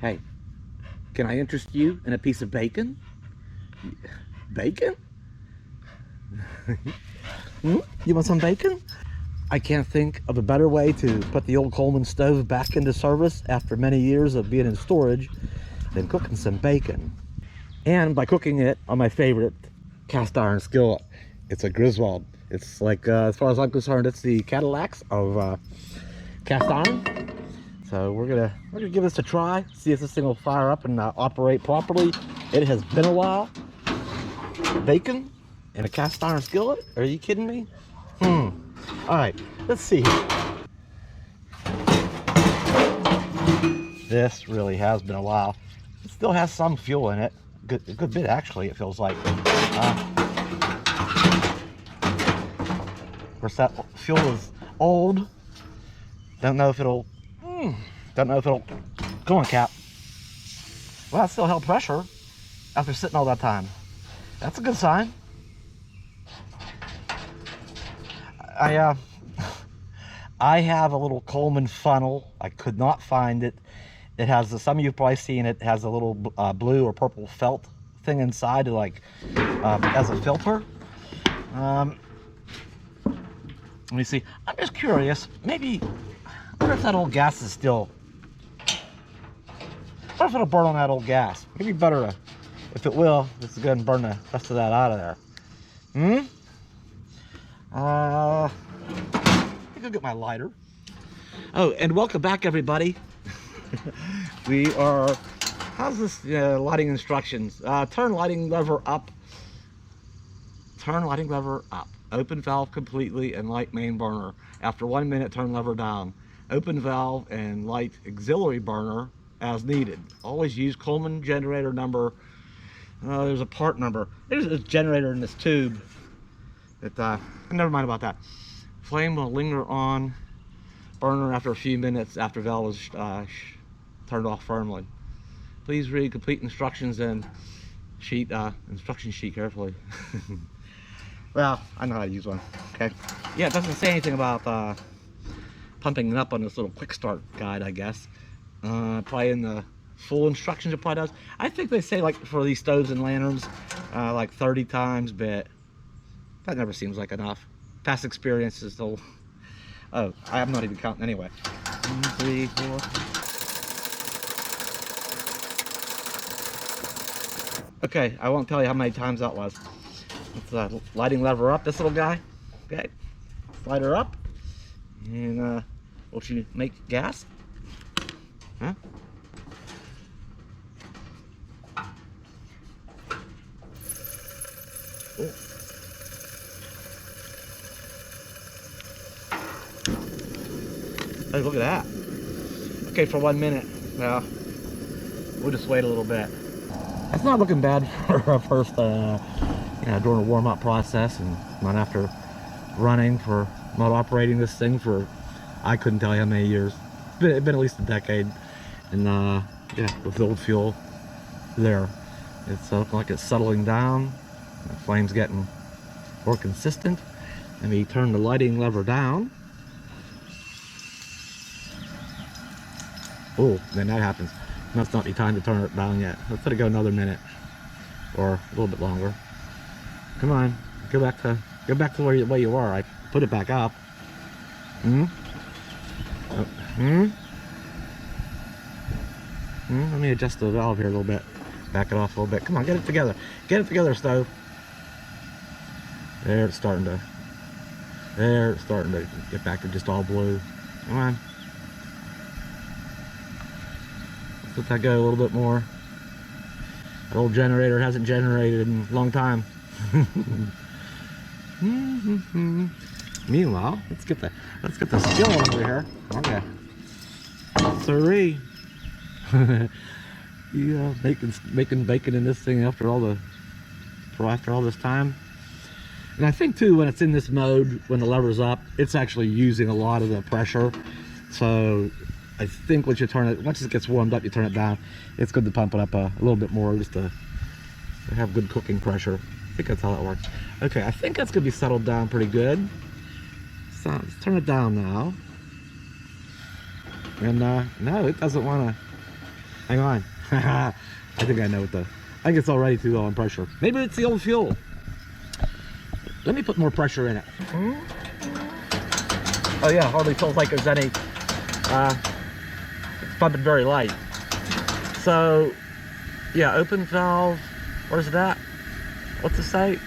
Hey, can I interest you in a piece of bacon? Bacon? You want some bacon? I can't think of a better way to put the old Coleman stove back into service after many years of being in storage than cooking some bacon. And by cooking it on my favorite cast iron skillet. It's a Griswold. It's like, as far as I'm concerned, it's the Cadillacs of cast iron. So we're gonna give this a try, see if this thing will fire up and operate properly. It has been a while. Bacon in a cast iron skillet? Are you kidding me? All right, let's see. This really has been a while. It still has some fuel in it. A good bit actually, it feels like. Of course, that fuel is old. Don't know if it'll come on, Cap. Well, it still held pressure after sitting all that time. That's a good sign. I have a little Coleman funnel. I could not find it. It has, some of you have probably seen it, has a little blue or purple felt thing inside, like as a filter. Let me see. I'm just curious. Maybe, I wonder if that old gas is still. What if it'll burn on that old gas? Maybe better to, if it will, let's go ahead and burn the rest of that out of there. Let me go get my lighter. Oh, and welcome back, everybody. We are, how's this lighting instructions? Turn lighting lever up. Turn lighting lever up. Open valve completely and light main burner. After 1 minute, turn lever down. Open valve and light auxiliary burner as needed. Always use Coleman generator number. There's a part number. There's a generator in this tube. That never mind about that. Flame will linger on burner after a few minutes after valve is turned off firmly. Please read complete instructions and instruction sheet carefully. Well, I know how to use one. Okay. Yeah, it doesn't say anything about pumping it up on this little quick start guide, I guess. Probably in the full instructions it probably does. I think they say, like, for these stoves and lanterns, like 30 times, but that never seems like enough. Past experience is still. Oh, I'm not even counting anyway. 1, 3, 4. Okay, I won't tell you how many times that was. It's lighting lever up, this little guy. Okay, slide her up, and won't you make gas? Huh? Oh. Hey, look at that. Okay, for 1 minute. Now, we'll just wait a little bit. It's not looking bad for our first, during a warm-up process, and not after running for, not operating this thing for, I couldn't tell you how many years. It's been at least a decade. And yeah, with the old fuel there, it's looking like it's settling down. The flame's getting more consistent. Let me turn the lighting lever down. Oh, then that happens. That's not the time to turn it down yet. Let's let it go another minute or a little bit longer. Come on, go back to where you were. I put it back up. Let me adjust the valve here a little bit. Back it off a little bit. Come on, get it together. Get it together, stove. There, it's starting to get back to just all blue. Come on. Let's let that go a little bit more. That old generator hasn't generated in a long time. Meanwhile, let's get the skillet over here. Okay. Siree. Yeah, making bacon in this thing after all this time. And I think too, when it's in this mode, when the lever's up, it's actually using a lot of the pressure. So I think once it gets warmed up, you turn it down. It's good to pump it up a little bit more, just to have good cooking pressure. I think that's how that works. Okay, I think that's gonna be settled down pretty good. So let's turn it down now. And no, it doesn't want to. Hang on. I think I know what I think it's already too low on pressure. Maybe it's the old fuel. Let me put more pressure in it. Oh yeah, hardly feels like there's any, it's pumping very light. So, yeah, open valve, where's it at? What's it say?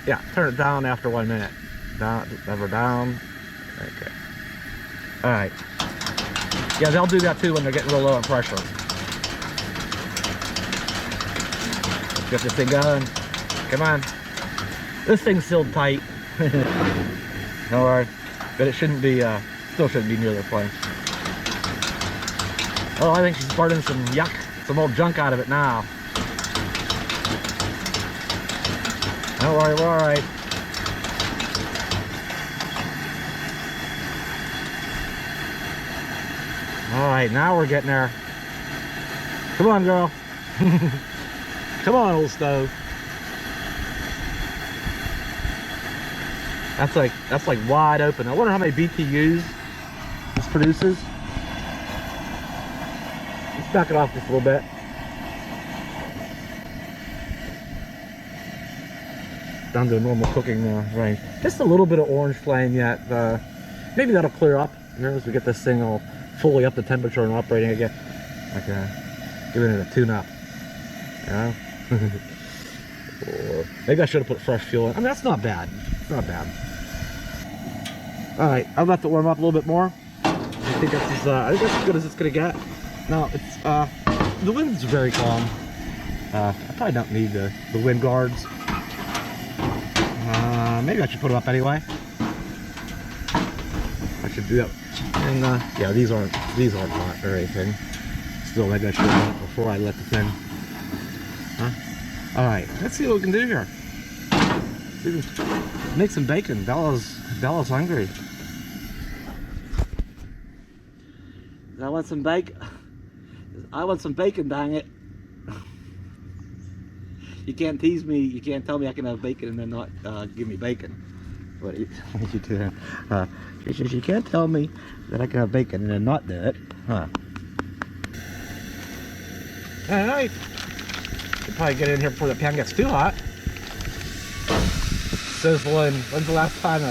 Yeah, turn it down after 1 minute. Down, never down. Okay. All right. Yeah, they'll do that too when they're getting real low on pressure. Let's get this thing going. Come on. This thing's sealed tight. Don't worry. But it shouldn't be, still shouldn't be near the flame. Oh, I think she's burning some yuck, some old junk out of it now. Don't worry, we're all right. All right, now we're getting there. Come on, girl. Come on, old stove. That's like wide open. I wonder how many BTUs this produces. Let's back it off just a little bit. Down to a normal cooking range. Just a little bit of orange flame yet. Maybe that'll clear up here as we get this thing all fully up to temperature and operating again. Like giving it a tune-up. You know? Or maybe I should have put fresh fuel in. I mean, that's not bad. It's not bad. All right, I'll let it warm up a little bit more. I think that's as good as it's gonna get. No, it's the wind's very calm. I probably don't need the wind guards. Maybe I should put them up anyway. I should do that. And yeah, these aren't hot or anything. Still, maybe I should have done it before I let the thing. Huh? All right, let's see what we can do here. Make some bacon. Bella's hungry. I want some bacon. I want some bacon, dang it. You can't tease me. You can't tell me I can have bacon and then not give me bacon. What you do? You can't tell me that I can have bacon and then not do it, huh? All right. Could probably get in here before the pan gets too hot. Sizzling. When's the last time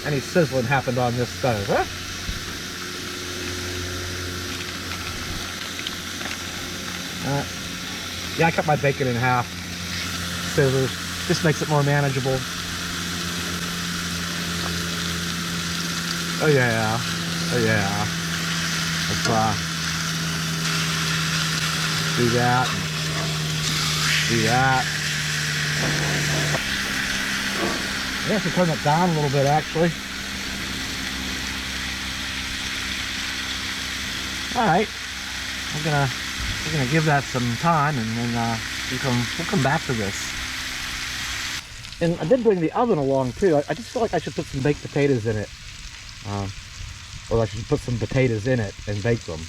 any sizzling happened on this stove, huh? Yeah, I cut my bacon in half. Scissors. Just makes it more manageable. Oh yeah. Oh yeah. Let's do that. Do that. I have to turn it down a little bit, actually. All right. We're gonna give that some time, and then we'll come back to this. And I did bring the oven along too. I just feel like I should put some baked potatoes in it, or I should put some potatoes in it and bake them.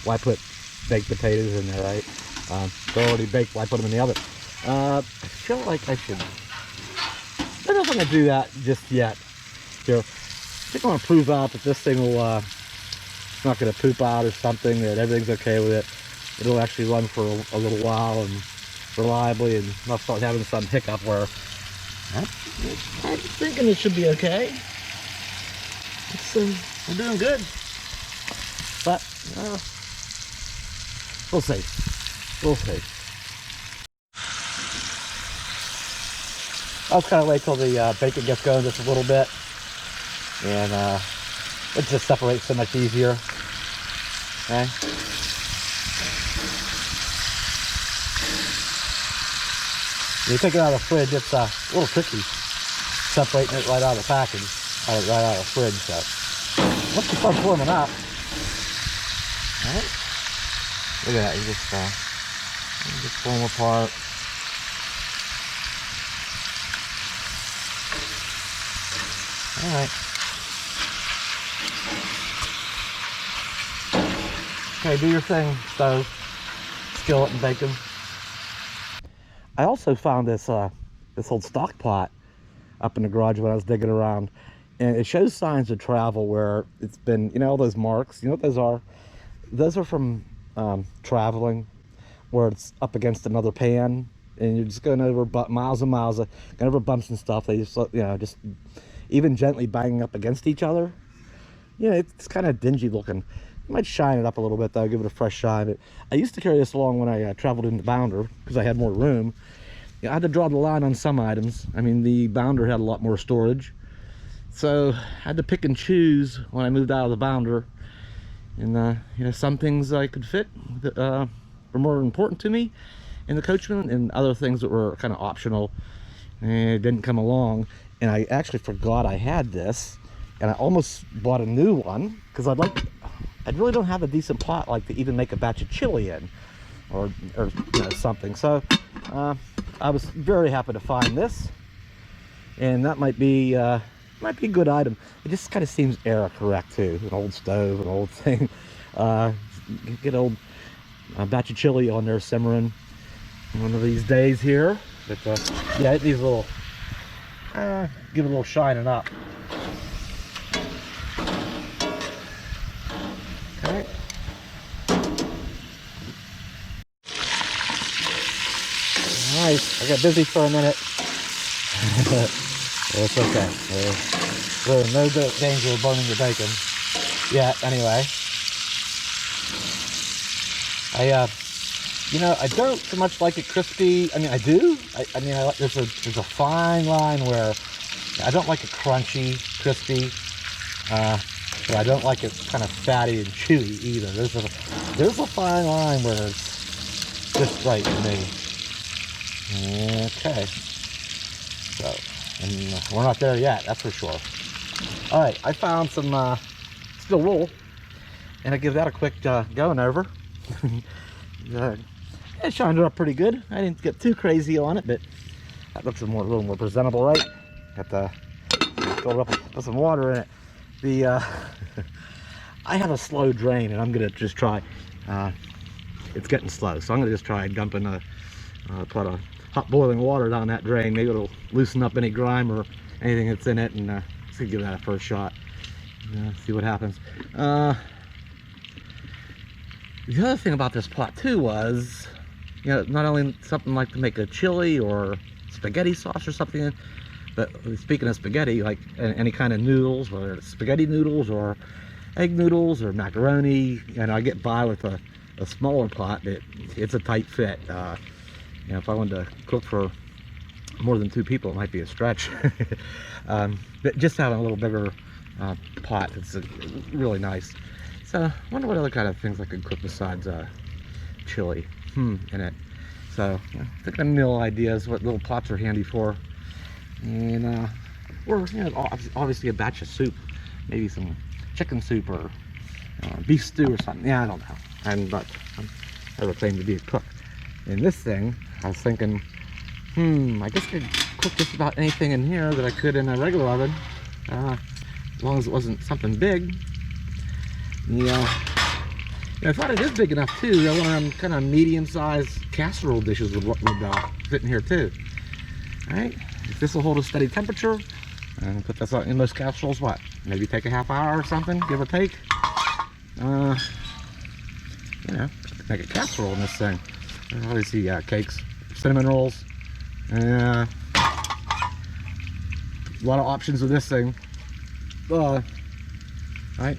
Why put baked potatoes in there, right? They're already baked. Why put them in the oven? I feel like I should. I don't know if I'm gonna do that just yet. Here, I think I want to prove out that this thing will. It's not going to poop out or something, that everything's okay with it. It'll actually run for a little while and reliably, and not start having some hiccup where I'm thinking it should be okay. We're doing good, but we'll see. We'll see. I'll just kind of wait till the bacon gets going just a little bit, and it just separates so much easier. Okay. When you take it out of the fridge, it's a little tricky separating it right out of the package, right out of the fridge. So once you start pulling them out, all right. Look at that. You just pull them apart. All right. Okay, do your thing, stove, skillet, and bacon. I also found this this old stock pot up in the garage when I was digging around, and it shows signs of travel where it's been, you know, all those marks. You know what those are? those are from traveling, where it's up against another pan and you're just going over miles and miles, going over bumps and stuff. They just, you know, just even gently banging up against each other. Yeah, it's kind of dingy looking. You might shine it up a little bit though, give it a fresh shine. But I used to carry this along when I traveled in the Bounder because I had more room. You know, I had to draw the line on some items. I mean, the Bounder had a lot more storage, so I had to pick and choose when I moved out of the Bounder. And you know, some things I could fit were more important to me in the Coachman, and other things that were kind of optional and didn't come along. And I actually forgot I had this, and I almost bought a new one because I really don't have a decent pot like to even make a batch of chili in, or you know, something. So I was very happy to find this, and that might be a good item. It just kind of seems era correct too. An old stove, an old thing. Get old batch of chili on there simmering one of these days here. But yeah, it needs a little, give it a little shining up. Okay. Nice. I got busy for a minute. It's okay. There's no danger of burning your bacon. Yeah. Anyway, you know, I don't so much like it crispy. I mean, I do. I mean, I like, there's a fine line where I don't like it crunchy, crispy, but I don't like it kind of fatty and chewy either. There's a fine line where it's just right to me. Okay. So, and we're not there yet, that's for sure. All right, I found some steel wool, and I give that a quick going over. It shined it up pretty good. I didn't get too crazy on it, but that looks a little more presentable, right? Got to fill it up with some water in it. I have a slow drain, and I'm gonna just try. It's getting slow, so I'm gonna just try dumping a pot of hot boiling water down that drain. Maybe it'll loosen up any grime or anything that's in it, and let's give that a first shot. See what happens. The other thing about this pot too was, you know, not only something like to make a chili or spaghetti sauce or something, but speaking of spaghetti, like any kind of noodles, whether it's spaghetti noodles or egg noodles or macaroni, and I get by with a smaller pot. It's a tight fit. You know, if I wanted to cook for more than 2 people, it might be a stretch. But just having a little bigger pot, it's really nice. So I wonder what other kind of things I could cook besides chili in it. So thinking of meal ideas, what little pots are handy for. And or, you know, obviously a batch of soup, maybe some chicken soup or beef stew or something. Yeah, I don't know. I never claimed to be a cook. And this thing, I was thinking, I guess I could cook just about anything in here that I could in a regular oven, as long as it wasn't something big. Yeah, I thought it is big enough too. One of them kind of medium-sized casserole dishes would fit in here too. All right, if this will hold a steady temperature, and put this out in most casseroles, what? Maybe take a half hour or something, give or take. You know, make a casserole in this thing. Obviously, cakes, cinnamon rolls. A lot of options with this thing. Right?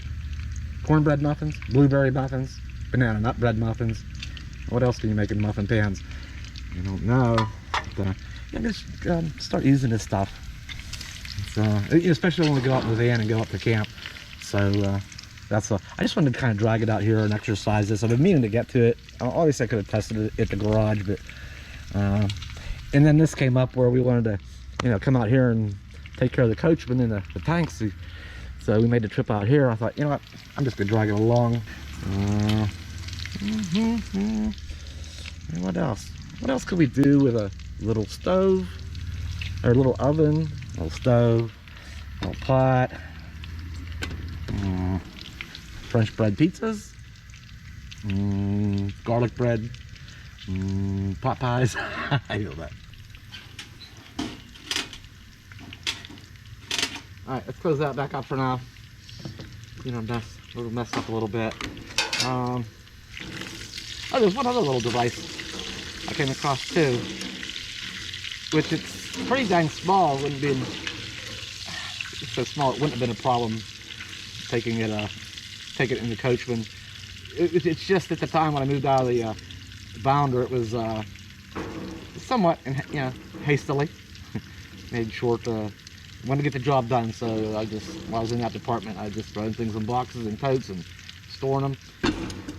Cornbread muffins, blueberry muffins, banana nut bread muffins. What else can you make in muffin pans? I don't know. But, yeah, just start using this stuff. Especially when we go out in the van and go up to camp. So I just wanted to kind of drag it out here and exercise this. I've been meaning to get to it. Obviously I could have tested it at the garage, but and then this came up where we wanted to, you know, come out here and take care of the Coachman and the tanks. So we made the trip out here. I thought, you know what, I'm just gonna drag it along. And what else? What else could we do with a little stove or a little oven, a little stove, a little pot? French bread pizzas, garlic bread, pot pies. I feel that. All right, let's close that back up for now. You know, it'll mess up a little bit. Oh, there's one other little device I came across too, which it's pretty dang small. Wouldn't be it's so small it wouldn't have been a problem taking it in the Coachman. It's just at the time when I moved out of the Bounder, it was somewhat, hastily made short. Wanted to get the job done, so while I was in that department, I just throwing things in boxes and totes and storing them.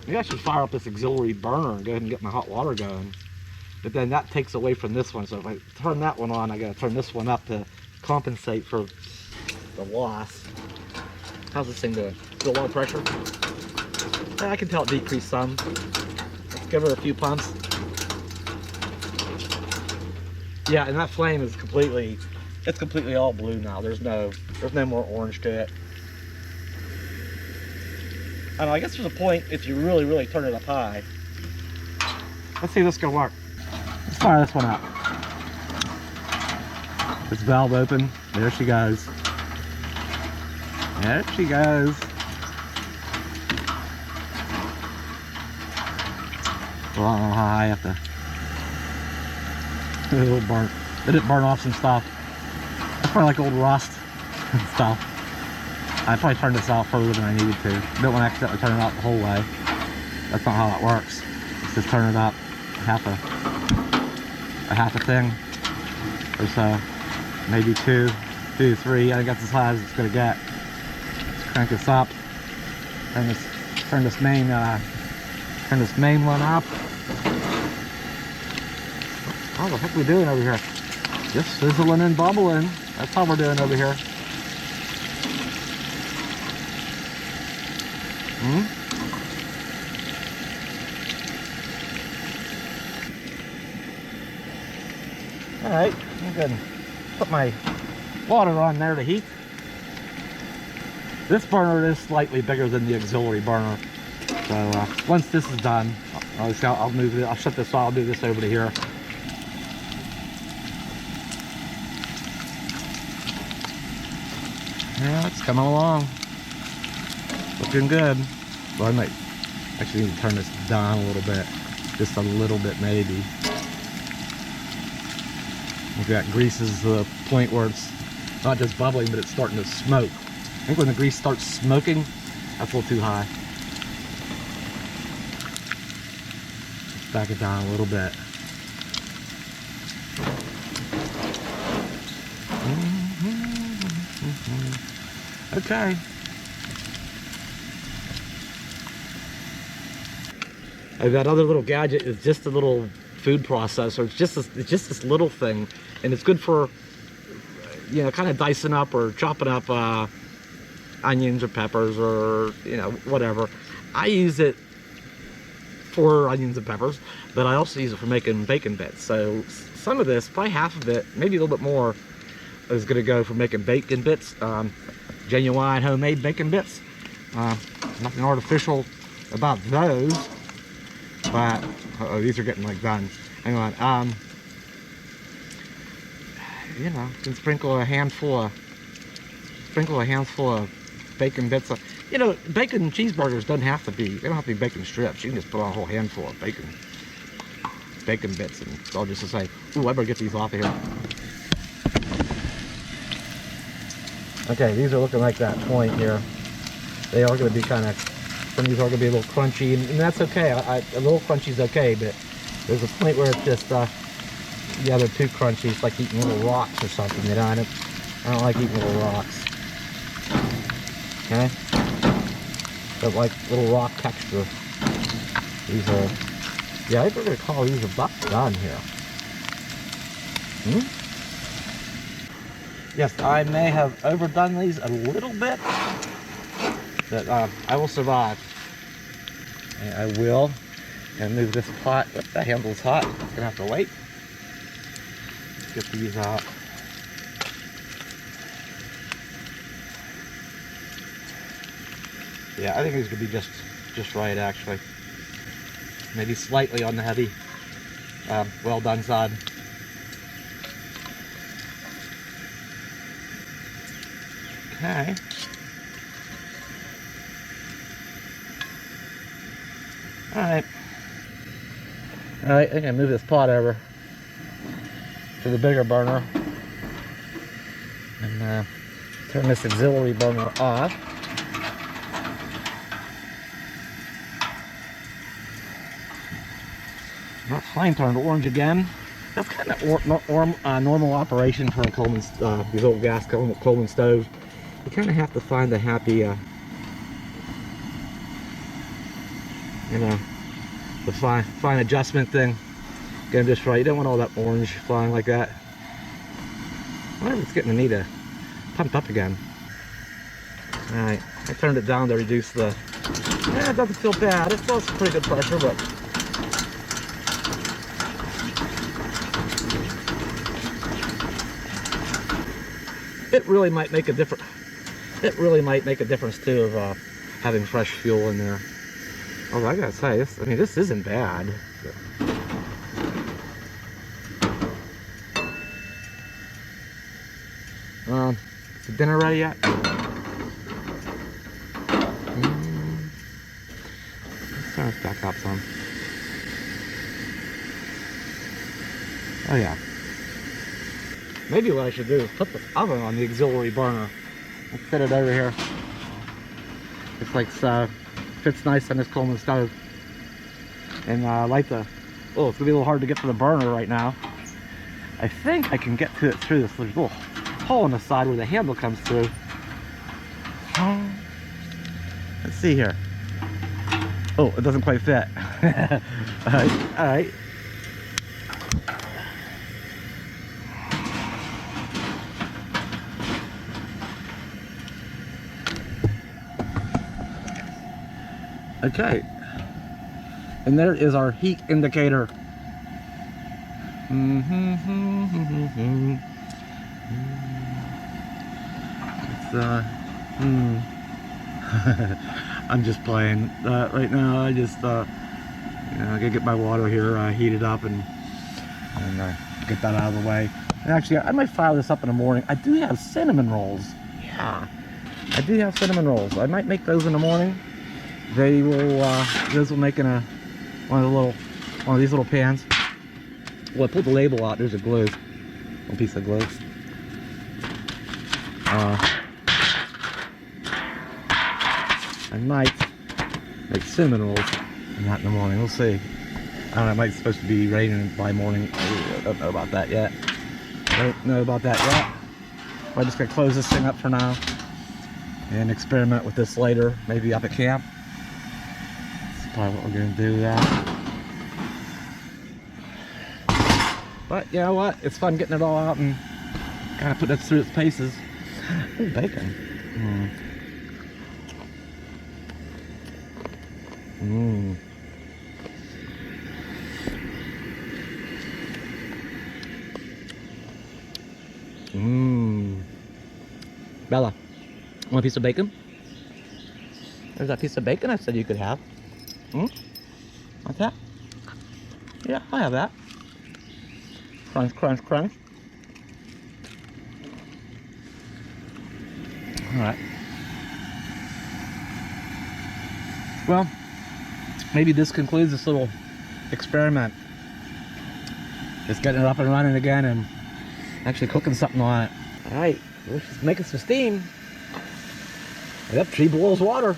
Maybe I should fire up this auxiliary burner and go ahead and get my hot water going. But then that takes away from this one, so if I turn that one on, I gotta turn this one up to compensate for the loss. How's this thing doing? Still low pressure? I can tell it decreased some. Let's give it a few pumps. Yeah, and that flame is completely all blue now. There's no more orange to it. I don't know, I guess there's a point if you really turn it up high. Let's see if this is gonna work. Let's fire this one up. This valve open. There she goes. There she goes. Well, I don't know how high I have to. It'll burn. Did it burn off some stuff? That's probably like old rust and stuff. I probably turned this off further than I needed to. Don't want to accidentally turn it out the whole way. That's not how that works. Let's just turn it up half a thing or so, maybe two to three. I think that's as high as it's gonna get. Let's crank this up. Turn this main one up. How the heck are we doing over here? Just sizzling and bubbling. That's how we're doing over here. Alright, I'm gonna put my water on there to heat. This burner is slightly bigger than the auxiliary burner. So once this is done, I'll move it. I'll shut this off. I'll move this over to here. Yeah, it's coming along. Looking good. Well, I might actually need to turn this down a little bit. Just a little bit, maybe. Look, that grease is the point where it's not just bubbling, but it's starting to smoke. I think when the grease starts smoking, that's a little too high. Let's back it down a little bit. Okay. I've got other little gadget. It's just a little food processor. It's just this little thing, and it's good for, kind of dicing up or chopping up onions or peppers or whatever. I use it for onions and peppers, but I also use it for making bacon bits. So some of this, probably half of it, maybe a little bit more, is going to go for making bacon bits. Genuine homemade bacon bits. Nothing artificial about those, but these are getting like done. Hang on. Can sprinkle a handful of bacon bits. Bacon cheeseburgers don't have to be bacon strips. You can just put on a whole handful of bacon bits, and it's all just to say, ooh, I better get these off of here. Okay, these are looking like that point here. They are going to be some of these are going to be a little crunchy, and that's okay. A little crunchy is okay, but there's a point where it's just, they're too crunchy. It's like eating little rocks or something, I don't like eating little rocks. Okay? But like little rock texture. These are, I think we're going to call these about done here. Yes, I may have overdone these a little bit, but I will survive. And I will. And move this pot. That handle's hot. It's going to have to wait. Let's get these out. Yeah, I think these could be just right, actually. Maybe slightly on the heavy, well done side. Okay. Alright. Alright, I'm gonna move this pot over to the bigger burner and turn this auxiliary burner off. That flame turned orange again. That's kind of normal operation for a Coleman, these old gas Coleman stoves. You kind of have to find the happy, you know, the fine adjustment thing. Get them just right. You don't want all that orange flying like that. I wonder if it's getting the meat pumped up again. Alright, I turned it down to reduce the... Yeah, it doesn't feel bad. It's still pretty good pressure, but... It really might make a difference. It really might make a difference too of having fresh fuel in there. Although I gotta say, this isn't bad. Is dinner ready yet? Let's turn this back up some. Oh yeah. Maybe what I should do is put the oven on the auxiliary burner and fit it over here. It's like fits nice on this Coleman stove. And I like the... Oh, it's gonna be a little hard to get to the burner right now. I think I can get to it through this little hole in the side where the handle comes through. Let's see here. Oh, it doesn't quite fit. All right. Okay, and there is our heat indicator. It's I'm just playing right now. I just you know, I gotta get my water here heated up and get that out of the way. And actually, I might fire this up in the morning. I do have cinnamon rolls. Yeah, I do have cinnamon rolls. I might make those in the morning. They will, those will make in one of these little pans. Well, I pulled the label out. There's a glue, one piece of glue. I might make cinnamon rolls in that in the morning. We'll see. I don't know. It might be supposed to be raining by morning. I don't know about that yet. I'm just gonna close this thing up for now and experiment with this later, maybe up at camp. Probably what we're gonna do that. But you know what? It's fun getting it all out and kind of putting it through its paces. Ooh, bacon. Bella, want a piece of bacon? There's that piece of bacon I said you could have. Like that? Yeah, I have that. Crunch, crunch, crunch. Alright. Well, maybe this concludes this little experiment. Just getting it up and running again and actually cooking something on it. Alright, we're just making some steam. Yep, she boils water.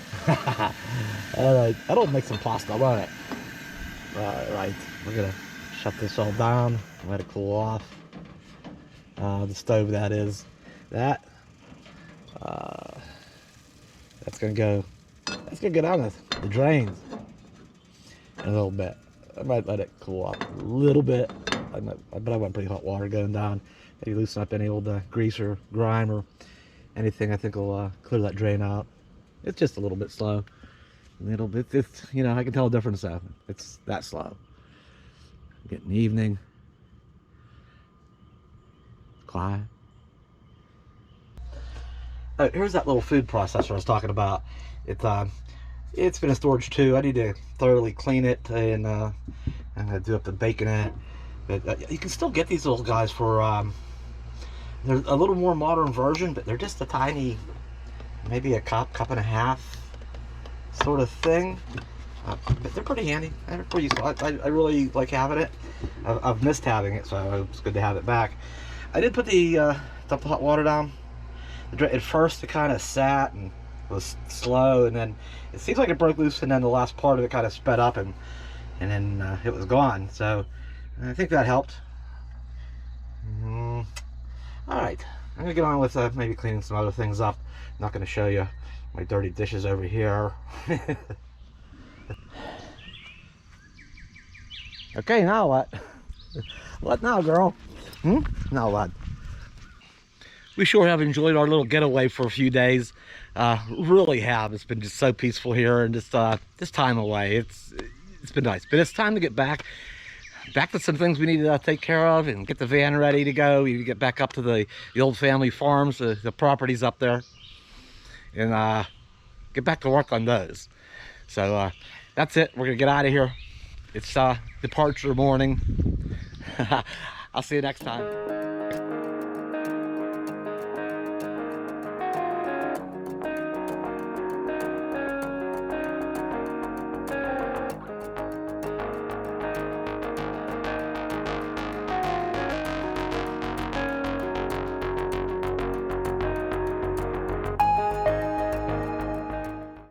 Alright, that'll make some pasta, won't it? Alright, we're gonna shut this all down, let it cool off. The stove, that is. That's gonna go down the drains in a little bit. I might let it cool off a little bit. But I want pretty hot water going down. Maybe loosen up any old grease or grime or anything. I think will clear that drain out. It's just a little bit slow. A little bit. It's, you know, I can tell a difference now. It's that slow. Getting evening. Quiet. Oh, here's that little food processor I was talking about. It's been in storage too. I need to thoroughly clean it, and I'm gonna do up the bacon in it. But you can still get these little guys for they're a little more modern version, but they're just a tiny, maybe a cup and a half sort of thing. But they're pretty handy. They're pretty useful. I really like having it. I've missed having it, so it's good to have it back. I did put the dump the hot water down. At first, it kind of sat and was slow, and then it seems like it broke loose, and then the last part of it kind of sped up, and then it was gone. So I think that helped. All right, I'm gonna get on with maybe cleaning some other things up. I'm not gonna show you my dirty dishes over here. Okay, now what? What now, girl? Now what? We sure have enjoyed our little getaway for a few days. Really have. It's been just so peaceful here, and just this time away. It's been nice. But it's time to get back to some things we need to take care of and get the van ready to go. You get back up to the old family farms, the properties up there, and get back to work on those. So that's it. We're gonna get out of here. It's departure morning. I'll see you next time.